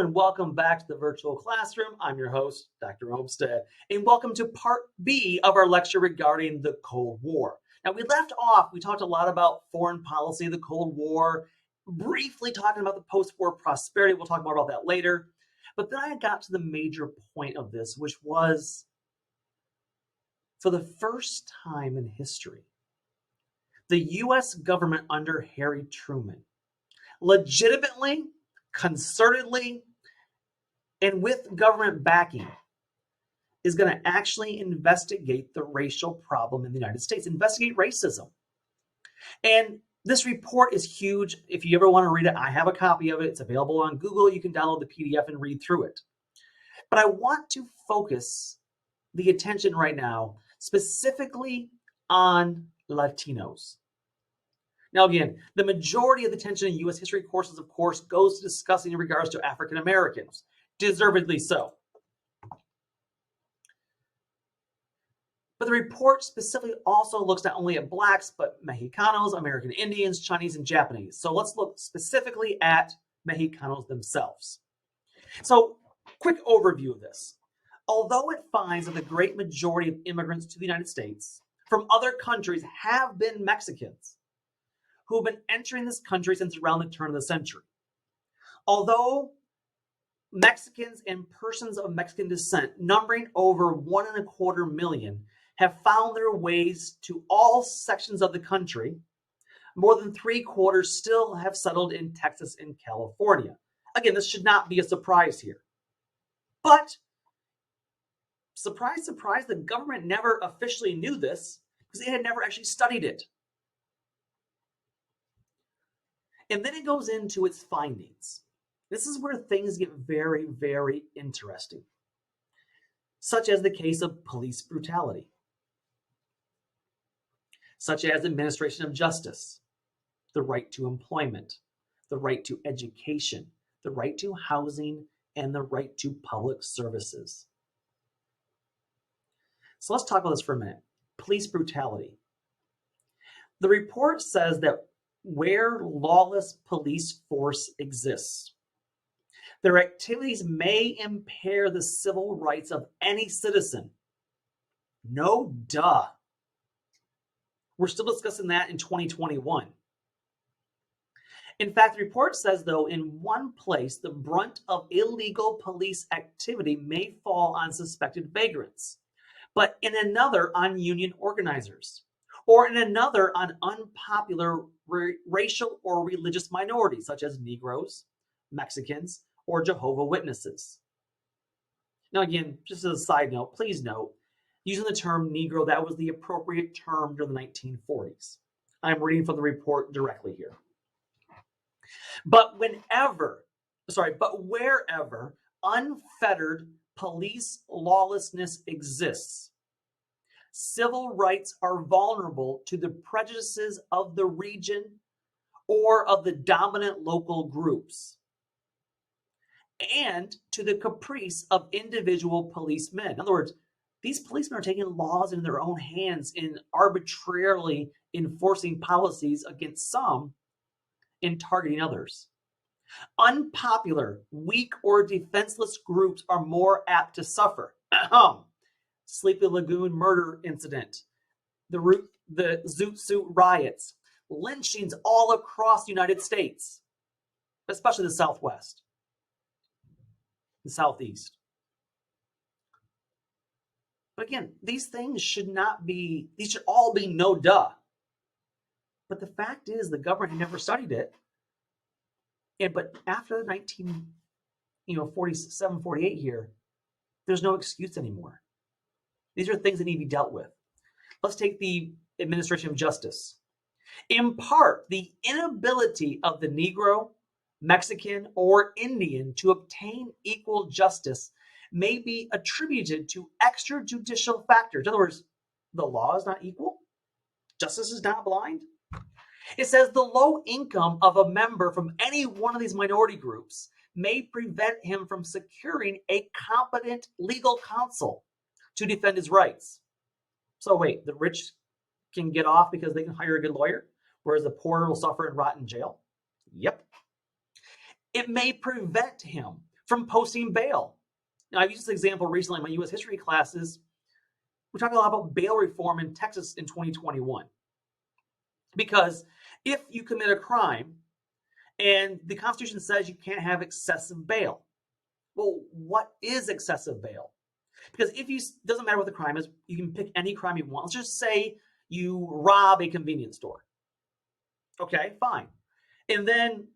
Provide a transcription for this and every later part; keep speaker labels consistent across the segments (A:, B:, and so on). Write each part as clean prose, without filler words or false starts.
A: and welcome back to the virtual classroom. I'm your host, Dr. Olmsted, and welcome to part B of our lecture regarding the Cold War. Now, we left off, we talked a lot about foreign policy, the Cold War, briefly talking about the post-war prosperity. We'll talk more about that later. But then I got to the major point of this, which was, for the first time in history, the U.S. government under Harry Truman legitimately, concertedly, and with government backing is going to actually investigate the racial problem in the United States, investigate racism. And this report is huge. If you ever want to read it, I have a copy of it. It's available on Google. You can download the PDF and read through it. But I want to focus the attention right now specifically on Latinos. Now, again, the majority of the attention in U.S. history courses, of course, goes to discussing in regards to African Americans, deservedly so. But the report specifically also looks not only at Blacks, but Mexicanos, American Indians, Chinese, and Japanese. So let's look specifically at Mexicanos themselves. So, quick overview of this. Although it finds that the great majority of immigrants to the United States from other countries have been Mexicans, who have been entering this country since around the turn of the century. Although Mexicans and persons of Mexican descent, numbering over 1.25 million, have found their ways to all sections of the country, more than 3/4 still have settled in Texas and California. Again, this should not be a surprise here. But, surprise, surprise, the government never officially knew this because it had never actually studied it. And then it goes into its findings. This is where things get very, very interesting, such as the case of police brutality, such as administration of justice, the right to employment, the right to education, the right to housing, and the right to public services. So let's talk about this for a minute. Police brutality. The report says that where lawless police force exists, their activities may impair the civil rights of any citizen. No duh. We're still discussing that in 2021. In fact, the report says, though, in one place, the brunt of illegal police activity may fall on suspected vagrants, but in another on union organizers, or in another on unpopular racial or religious minorities, such as Negroes, Mexicans, or Jehovah's Witnesses. Now, again, just as a side note, please note, using the term Negro, that was the appropriate term during the 1940s. I'm reading from the report directly here. But wherever unfettered police lawlessness exists, civil rights are vulnerable to the prejudices of the region or of the dominant local groups, and to the caprice of individual policemen. In other words, these policemen are taking laws in their own hands in arbitrarily enforcing policies against some and targeting others. Unpopular, weak, or defenseless groups are more apt to suffer. Sleepy Lagoon murder incident, the Zoot Suit riots, lynchings all across the United States, especially the Southwest, the Southeast. But again, these things should all be no duh. But the fact is, the government had never studied it. But after 1947, 48 here, there's no excuse anymore. These are things that need to be dealt with. Let's take the administration of justice. In part, the inability of the Negro, Mexican, or Indian to obtain equal justice may be attributed to extrajudicial factors. In other words, the law is not equal. Justice is not blind. It says the low income of a member from any one of these minority groups may prevent him from securing a competent legal counsel to defend his rights. So wait, the rich can get off because they can hire a good lawyer, whereas the poor will suffer and rot in jail? Yep. It may prevent him from posting bail. Now, I've used this example recently in my U.S. history classes. We talk a lot about bail reform in Texas in 2021. Because if you commit a crime and the Constitution says you can't have excessive bail, well, what is excessive bail? Because doesn't matter what the crime is, you can pick any crime you want. Let's just say you rob a convenience store. Okay, fine. And then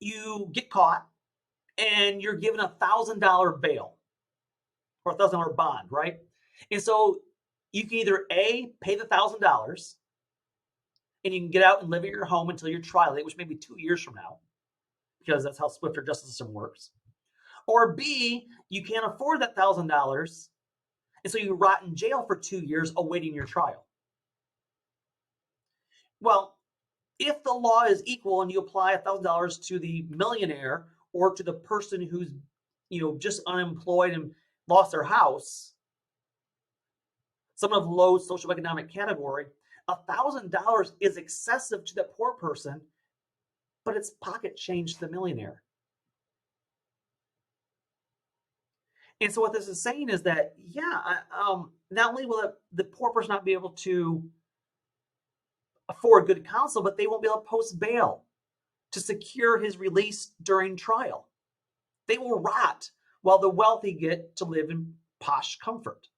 A: you get caught and you're given $1,000 bail or $1,000 bond, right? And so you can either A, pay the $1,000 and you can get out and live at your home until your trial date, which may be 2 years from now, because that's how swift our justice system works. Or B, you can't afford that $1,000, and so you rot in jail for 2 years awaiting your trial. Well, if the law is equal and you apply $1,000 to the millionaire or to the person who's just unemployed and lost their house, someone of low socioeconomic category, $1,000 is excessive to that poor person, but it's pocket change to the millionaire. And so what this is saying is that, not only will the poor person not be able to afford good counsel, but they won't be able to post bail to secure his release during trial. They will rot while the wealthy get to live in posh comfort.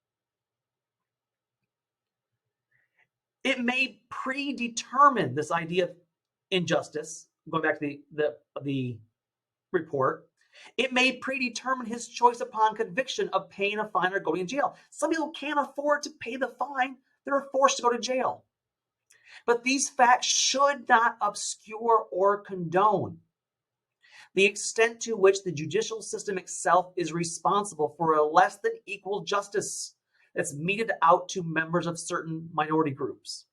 A: It may predetermine this idea of injustice, going back to the report. It may predetermine his choice upon conviction of paying a fine or going in jail. Some people can't afford to pay the fine. They're forced to go to jail. But these facts should not obscure or condone the extent to which the judicial system itself is responsible for a less than equal justice that's meted out to members of certain minority groups.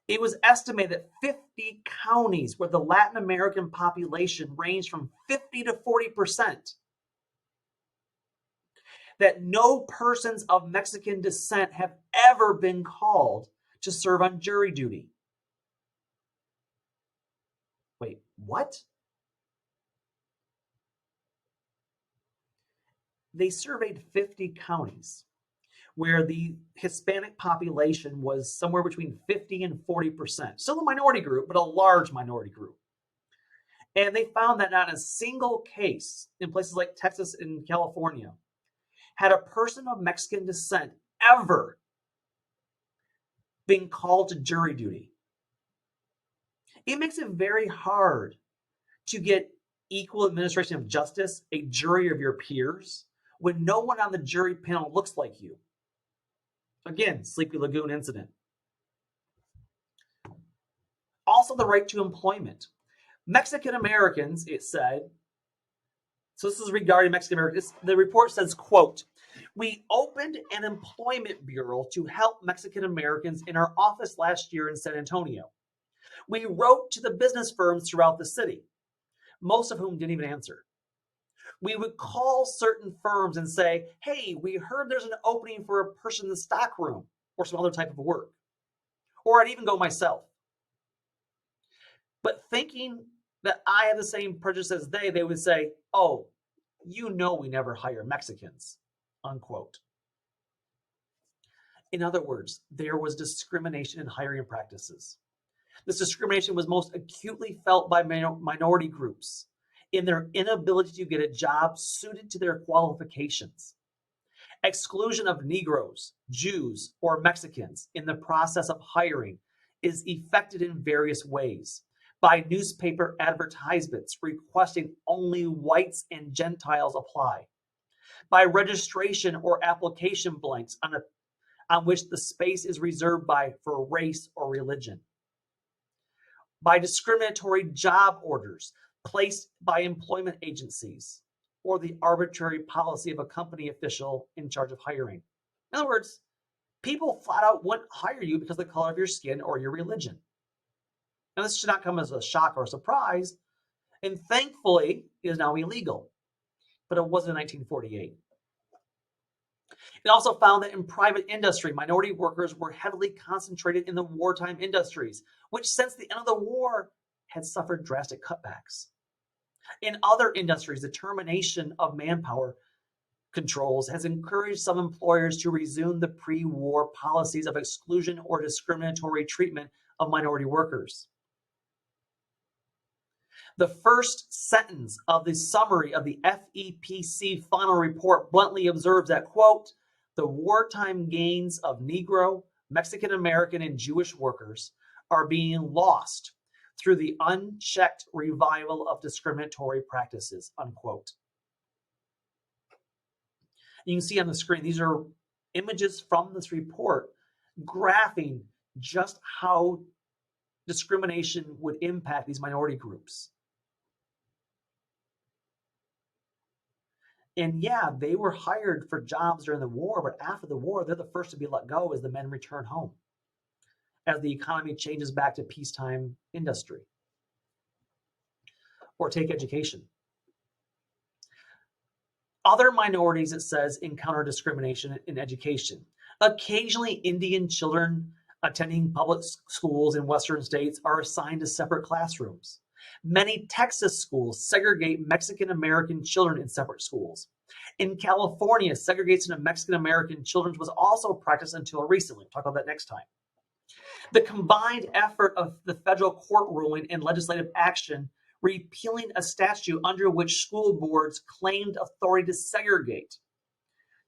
A: It was estimated that 50 counties where the Latin American population ranged from 50 to 40%, that no persons of Mexican descent have ever been called to serve on jury duty. Wait, what? They surveyed 50 counties where the Hispanic population was somewhere between 50 and 40%. Still a minority group, but a large minority group. And they found that not a single case in places like Texas and California had a person of Mexican descent ever been called to jury duty. It makes it very hard to get equal administration of justice, a jury of your peers, when no one on the jury panel looks like you. Again, Sleepy Lagoon incident. Also, the right to employment. Mexican Americans, it said, so this is regarding Mexican Americans, the report says, quote, "We opened an employment bureau to help Mexican Americans in our office last year in San Antonio. We wrote to the business firms throughout the city, most of whom didn't even answer. We would call certain firms and say, hey, we heard there's an opening for a person in the stock room or some other type of work. Or I'd even go myself. But thinking that I have the same prejudice as they would say, oh, we never hire Mexicans, unquote. In other words, there was discrimination in hiring practices. This discrimination was most acutely felt by minority groups in their inability to get a job suited to their qualifications. Exclusion of Negroes, Jews, or Mexicans in the process of hiring is effected in various ways. By newspaper advertisements requesting only whites and Gentiles apply. By registration or application blanks on which the space is reserved for race or religion. By discriminatory job orders placed by employment agencies or the arbitrary policy of a company official in charge of hiring. In other words, people flat out wouldn't hire you because of the color of your skin or your religion. Now, this should not come as a shock or a surprise, and thankfully it is now illegal, but it wasn't in 1948. It also found that in private industry, minority workers were heavily concentrated in the wartime industries, which since the end of the war had suffered drastic cutbacks. In other industries, the termination of manpower controls has encouraged some employers to resume the pre-war policies of exclusion or discriminatory treatment of minority workers. The first sentence of the summary of the FEPC final report bluntly observes that, quote, the wartime gains of Negro, Mexican American, and Jewish workers are being lost through the unchecked revival of discriminatory practices, unquote. You can see on the screen, these are images from this report graphing just how discrimination would impact these minority groups. And yeah, they were hired for jobs during the war, but after the war, they're the first to be let go as the men return home, as the economy changes back to peacetime industry. Or take education. Other minorities, it says, encounter discrimination in education. Occasionally, Indian children attending public schools in Western states are assigned to separate classrooms. Many Texas schools segregate Mexican American children in separate schools. In California, segregation of Mexican American children was also practiced until recently. We'll talk about that next time. The combined effort of the federal court ruling and legislative action repealing a statute under which school boards claimed authority to segregate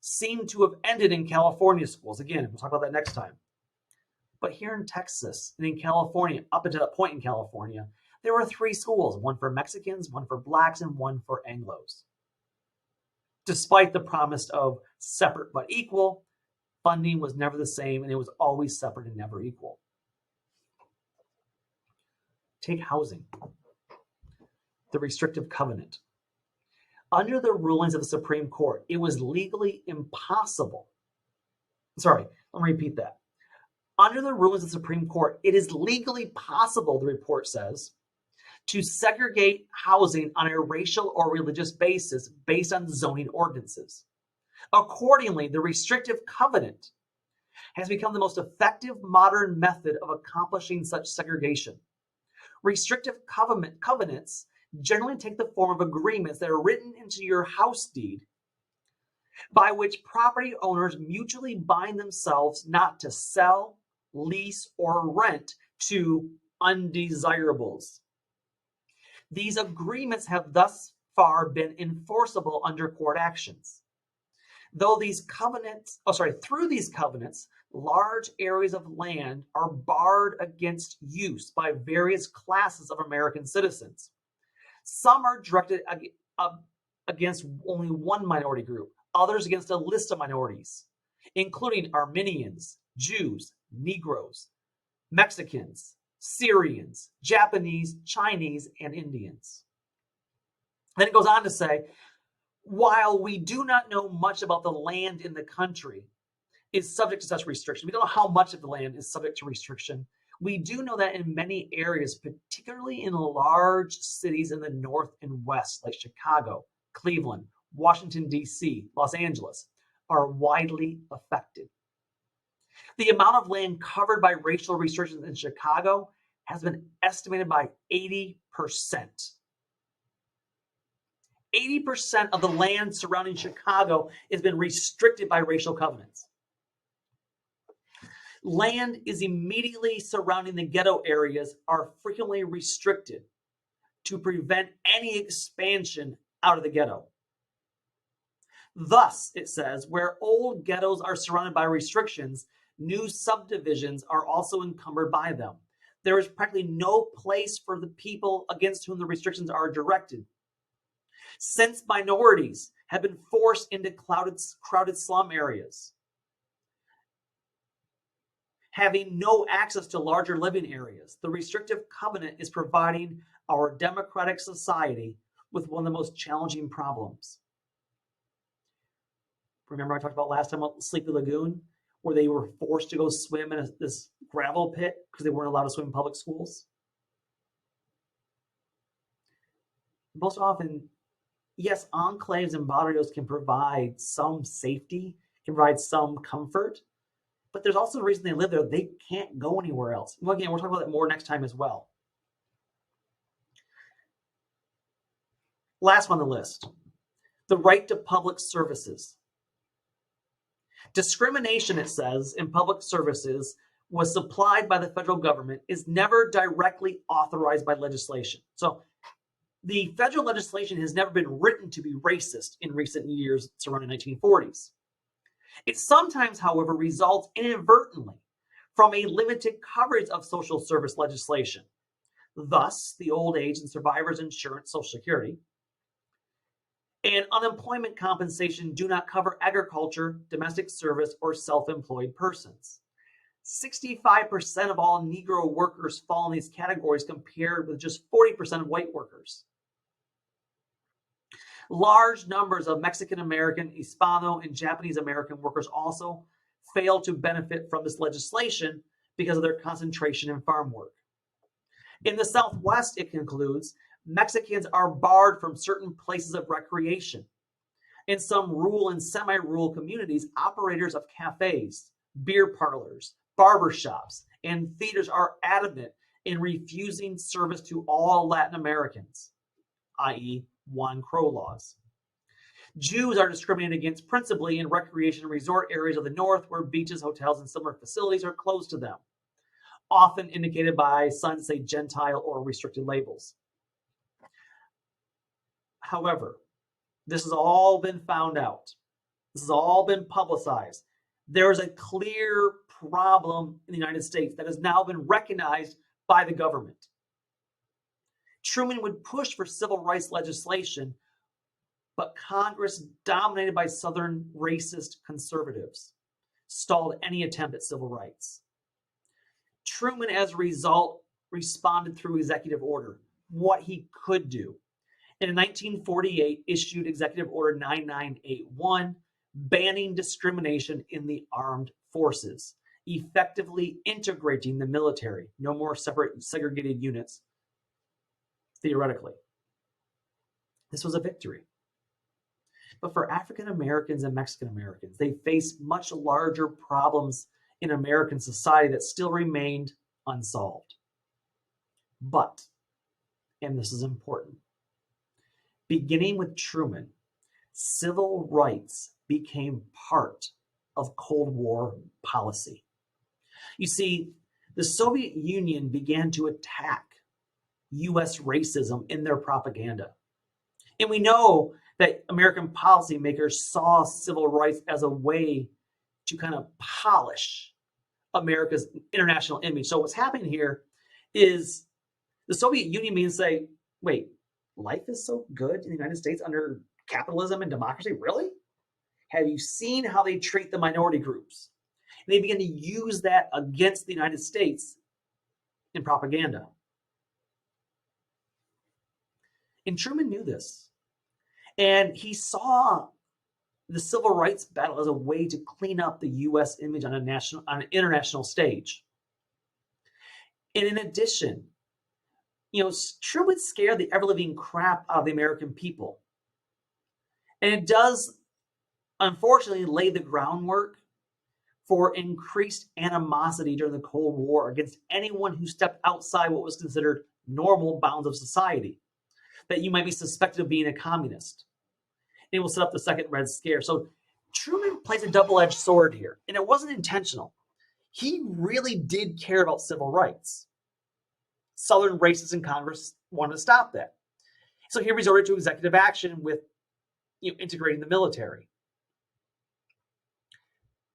A: seemed to have ended in California schools. Again, we'll talk about that next time. But here in Texas and in California, up until that point in California, there were 3 schools, one for Mexicans, one for Blacks, and one for Anglos. Despite the promise of separate but equal, funding was never the same, and it was always separate and never equal. Take housing. The restrictive covenant. Under the rulings of the Supreme Court, it was legally impossible. Sorry, let me repeat that. Under the rulings of the Supreme Court, it is legally possible, the report says, to segregate housing on a racial or religious basis based on zoning ordinances. Accordingly, the restrictive covenant has become the most effective modern method of accomplishing such segregation. Restrictive covenants generally take the form of agreements that are written into your house deed by which property owners mutually bind themselves not to sell, lease, or rent to undesirables. These agreements have thus far been enforceable under court actions. Through these covenants, large areas of land are barred against use by various classes of American citizens. Some are directed against only one minority group, others against a list of minorities, including Armenians, Jews, Negroes, Mexicans, Syrians, Japanese, Chinese, and Indians. Then it goes on to say, while we do not know much about the land in the country is subject to such restriction, we don't know how much of the land is subject to restriction. We do know that in many areas, particularly in large cities in the North and West, like Chicago, Cleveland, Washington, D.C., Los Angeles, are widely affected. The amount of land covered by racial restrictions in Chicago has been estimated by 80%. 80% of the land surrounding Chicago has been restricted by racial covenants. Land is immediately surrounding the ghetto areas are frequently restricted to prevent any expansion out of the ghetto. Thus, it says, where old ghettos are surrounded by restrictions, new subdivisions are also encumbered by them. There is practically no place for the people against whom the restrictions are directed. Since minorities have been forced into crowded slum areas, having no access to larger living areas, the restrictive covenant is providing our democratic society with one of the most challenging problems. Remember I talked about last time about Sleepy Lagoon, where they were forced to go swim in this gravel pit because they weren't allowed to swim in public schools? Most often, yes, enclaves and barrios can provide some safety, can provide some comfort, but there's also the reason they live there. They can't go anywhere else. Well, again, we'll talk about that more next time as well. Last on the list, the right to public services. Discrimination, it says, in public services was supplied by the federal government is never directly authorized by legislation. So the federal legislation has never been written to be racist in recent years surrounding the 1940s. It sometimes, however, results inadvertently from a limited coverage of social service legislation. Thus, the old age and survivors insurance, Social Security, and unemployment compensation do not cover agriculture, domestic service, or self-employed persons. 65% of all Negro workers fall in these categories compared with just 40% of white workers. Large numbers of Mexican American, Hispano, and Japanese American workers also fail to benefit from this legislation because of their concentration in farm work. In the Southwest, it concludes, Mexicans are barred from certain places of recreation. In some rural and semi-rural communities, operators of cafes, beer parlors, barber shops, and theaters are adamant in refusing service to all Latin Americans, i.e., Juan Crow laws. Jews are discriminated against principally in recreation and resort areas of the North where beaches, hotels, and similar facilities are closed to them, often indicated by signs that say Gentile or restricted labels. However, this has all been found out. This has all been publicized. There is a clear problem in the United States that has now been recognized by the government. Truman would push for civil rights legislation, but Congress, dominated by Southern racist conservatives, stalled any attempt at civil rights. Truman, as a result, responded through executive order, what he could do. And in 1948, issued Executive Order 9981, banning discrimination in the armed forces, effectively integrating the military, no more separate segregated units, theoretically. This was a victory. But for African Americans and Mexican Americans, they faced much larger problems in American society that still remained unsolved. But, and this is important, beginning with Truman, civil rights became part of Cold War policy. You see, the Soviet Union began to attack US racism in their propaganda. And we know that American policymakers saw civil rights as a way to kind of polish America's international image. So what's happening here is the Soviet Union began to say, wait, life is so good in the United States under capitalism and democracy? Really? Have you seen how they treat the minority groups? And they began to use that against the United States in propaganda. And Truman knew this. And he saw the civil rights battle as a way to clean up the U.S. image on an international stage. And in addition, Truman scared the ever-living crap out of the American people. And it does, unfortunately, lay the groundwork for increased animosity during the Cold War against anyone who stepped outside what was considered normal bounds of society, that you might be suspected of being a communist. It will set up the Second Red Scare. So Truman plays a double-edged sword here, and it wasn't intentional. He really did care about civil rights. Southern racists in Congress wanted to stop that. So he resorted to executive action with integrating the military.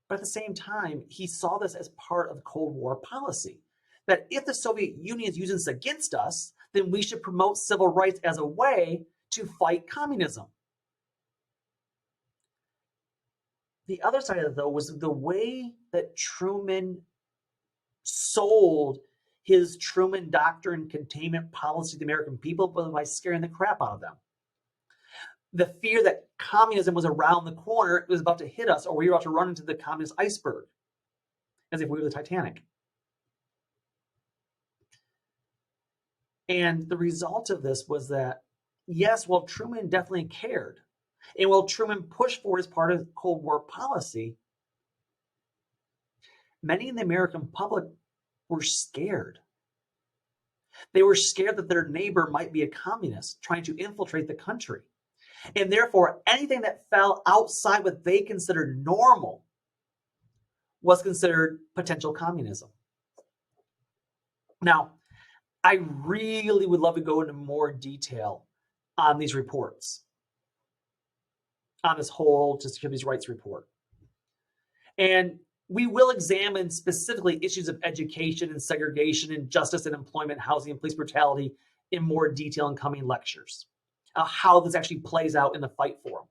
A: But at the same time, he saw this as part of Cold War policy, that if the Soviet Union is using this against us, then we should promote civil rights as a way to fight communism. The other side of it, though, was the way that Truman sold his Truman Doctrine containment policy to the American people by scaring the crap out of them. The fear that communism was around the corner, it was about to hit us, or we were about to run into the communist iceberg, as if we were the Titanic. And the result of this was that, yes, well, Truman definitely cared. And while Truman pushed for as part of Cold War policy, many in the American public were scared. They were scared that their neighbor might be a communist trying to infiltrate the country. And therefore, anything that fell outside what they considered normal was considered potential communism. Now, I really would love to go into more detail on these reports, on this whole Disabilities Rights Report. And we will examine specifically issues of education and segregation and justice and employment, housing and police brutality in more detail in coming lectures, how this actually plays out in the fight for them.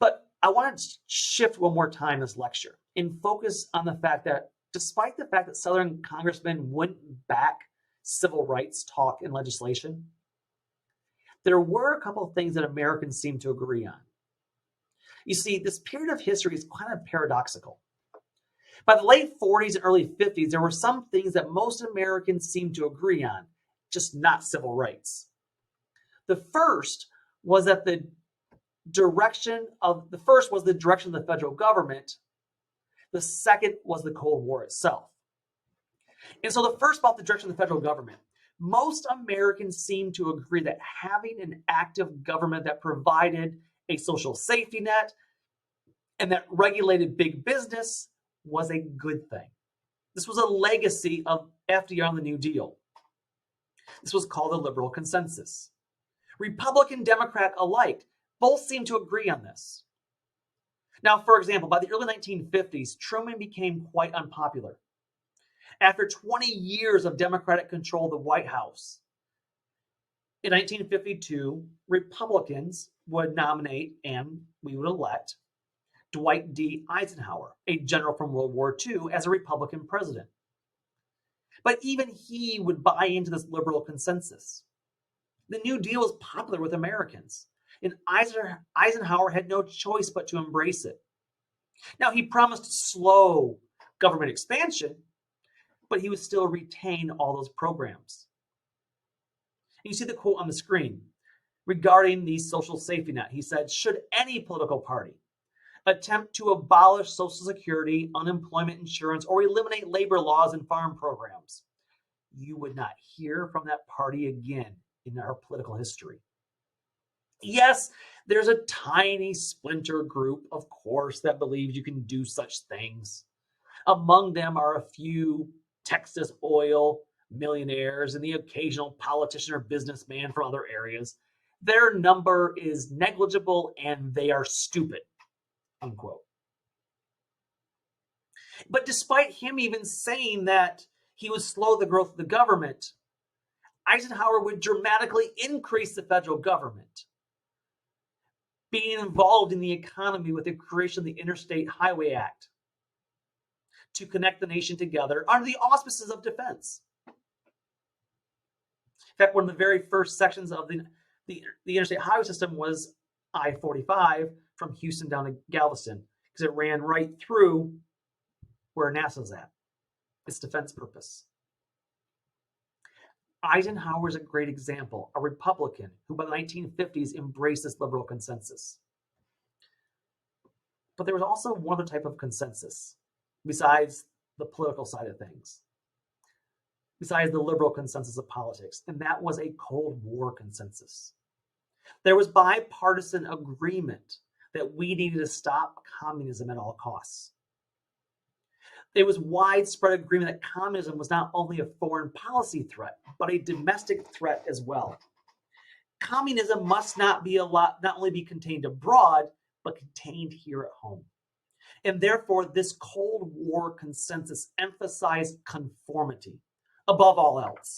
A: But I want to shift one more time this lecture and focus on the fact that despite the fact that Southern congressmen wouldn't back civil rights talk and legislation, there were a couple of things that Americans seemed to agree on. You see, this period of history is kind of paradoxical. By the late 40s and early 50s, there were some things that most Americans seemed to agree on, just not civil rights. The first was the direction of the federal government. The second was the Cold War itself. And so the first about the direction of the federal government. Most Americans seem to agree that having an active government that provided a social safety net and that regulated big business was a good thing. This was a legacy of FDR and the New Deal. This was called the liberal consensus. Republican, Democrat alike both seem to agree on this. Now, for example, by the early 1950s, Truman became quite unpopular. After 20 years of Democratic control of the White House, in 1952, Republicans would nominate and we would elect Dwight D. Eisenhower, a general from World War II, as a Republican president. But even he would buy into this liberal consensus. The New Deal was popular with Americans, and Eisenhower had no choice but to embrace it. Now, he promised slow government expansion, but he would still retain all those programs. And you see the quote on the screen regarding the social safety net. He said, should any political party attempt to abolish Social Security, unemployment insurance, or eliminate labor laws and farm programs, you would not hear from that party again in our political history. Yes, there's a tiny splinter group, of course, that believes you can do such things. Among them are a few Texas oil millionaires and the occasional politician or businessman from other areas. Their number is negligible and they are stupid, unquote. But despite him even saying that he would slow the growth of the government, Eisenhower would dramatically increase the federal government, being involved in the economy with the creation of the Interstate Highway Act to connect the nation together under the auspices of defense. In fact, one of the very first sections of the interstate highway system was I-45 from Houston down to Galveston, because it ran right through where NASA's at. Its defense purpose. Eisenhower is a great example, a Republican who by the 1950s embraced this liberal consensus. But there was also one other type of consensus, besides the political side of things, besides the liberal consensus of politics, and that was a Cold War consensus. There was bipartisan agreement that we needed to stop communism at all costs. There was widespread agreement that communism was not only a foreign policy threat, but a domestic threat as well. Communism must not only be contained abroad, but contained here at home. And therefore, this Cold War consensus emphasized conformity above all else.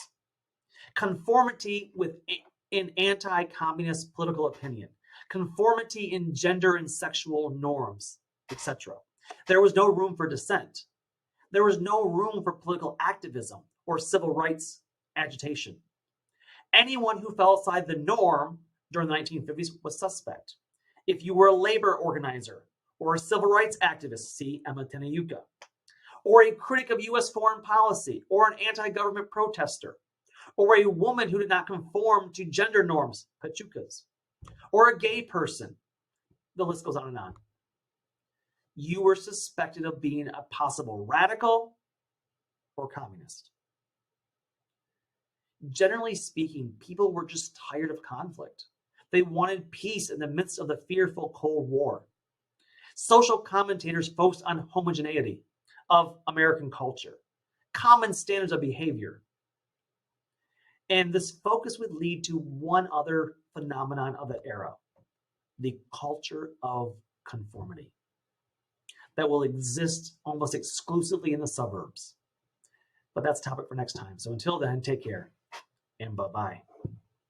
A: Conformity in anti-communist political opinion, conformity in gender and sexual norms, etc. There was no room for dissent. There was no room for political activism or civil rights agitation. Anyone who fell outside the norm during the 1950s was suspect. If you were a labor organizer or a civil rights activist, see Emma Tenayuka, or a critic of U.S. foreign policy, or an anti-government protester, or a woman who did not conform to gender norms, Pachucas, or a gay person, the list goes on and on. You were suspected of being a possible radical or communist. Generally speaking, people were just tired of conflict. They wanted peace in the midst of the fearful Cold War. Social commentators focused on homogeneity of American culture, common standards of behavior. And this focus would lead to one other phenomenon of the era, the culture of conformity that will exist almost exclusively in the suburbs. But that's a topic for next time. So until then, take care and bye-bye.